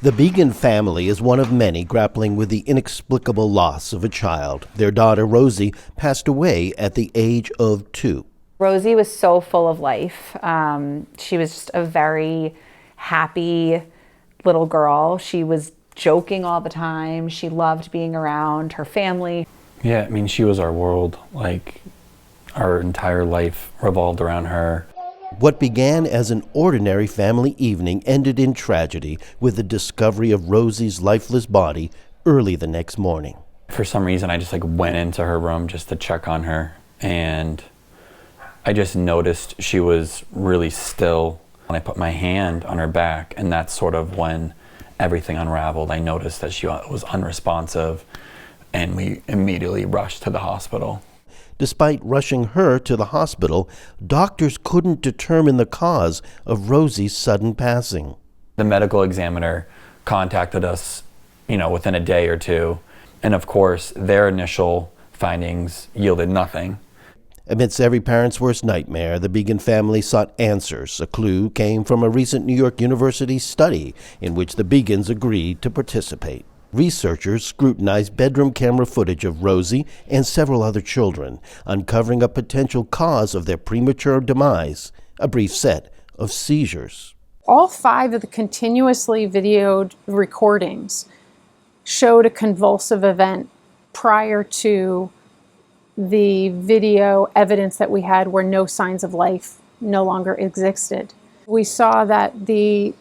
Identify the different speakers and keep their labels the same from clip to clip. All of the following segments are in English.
Speaker 1: The Began family is one of many grappling with the inexplicable loss of a child. Their daughter, Rosie, passed away at the age of 2.
Speaker 2: Rosie was so full of life. She was just a very happy little girl. She was joking all the time. She loved being around her family.
Speaker 3: Yeah, I mean, she was our world. Like, our entire life revolved around her.
Speaker 1: What began as an ordinary family evening ended in tragedy with the discovery of Rosie's lifeless body early the next morning.
Speaker 3: For some reason, I just went into her room just to check on her, and I just noticed she was really still. When I put my hand on her back, and that's sort of when everything unraveled. I noticed that she was unresponsive, and we immediately rushed to the hospital.
Speaker 1: Despite rushing her to the hospital, doctors couldn't determine the cause of Rosie's sudden passing.
Speaker 3: The medical examiner contacted us, within a day or two, and of course, their initial findings yielded nothing.
Speaker 1: Amidst every parent's worst nightmare, the Began family sought answers. A clue came from a recent New York University study in which the Begans agreed to participate. Researchers scrutinized bedroom camera footage of Rosie and several other children, uncovering a potential cause of their premature demise, a brief set of seizures.
Speaker 4: All 5 of the continuously videoed recordings showed a convulsive event prior to the video evidence that we had where no signs of life no longer existed. We saw that the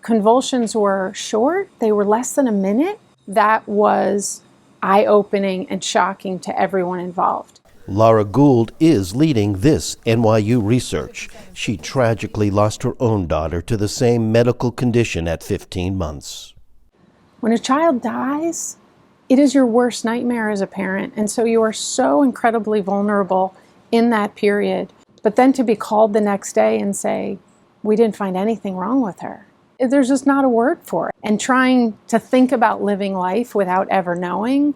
Speaker 4: convulsions were short, they were less than a minute. That was eye-opening and shocking to everyone involved.
Speaker 1: Laura Gould is leading this NYU research. She tragically lost her own daughter to the same medical condition at 15 months.
Speaker 4: When a child dies, it is your worst nightmare as a parent, and so you are so incredibly vulnerable in that period. But then to be called the next day and say, we didn't find anything wrong with her. There's just not a word for it. And trying to think about living life without ever knowing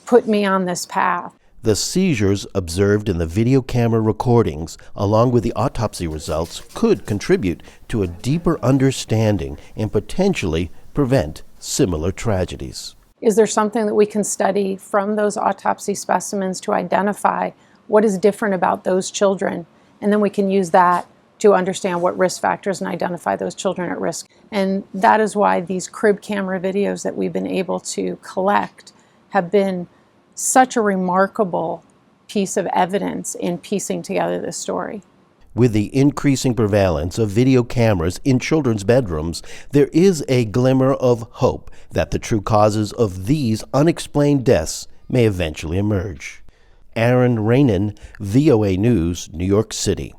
Speaker 4: put me on this path.
Speaker 1: The seizures observed in the video camera recordings, along with the autopsy results, could contribute to a deeper understanding and potentially prevent similar tragedies.
Speaker 4: Is there something that we can study from those autopsy specimens to identify what is different about those children? And then we can use that to understand what risk factors and identify those children at risk. And that is why these crib camera videos that we've been able to collect have been such a remarkable piece of evidence in piecing together this story.
Speaker 1: With the increasing prevalence of video cameras in children's bedrooms, there is a glimmer of hope that the true causes of these unexplained deaths may eventually emerge. Aron Ranen, VOA News, New York City.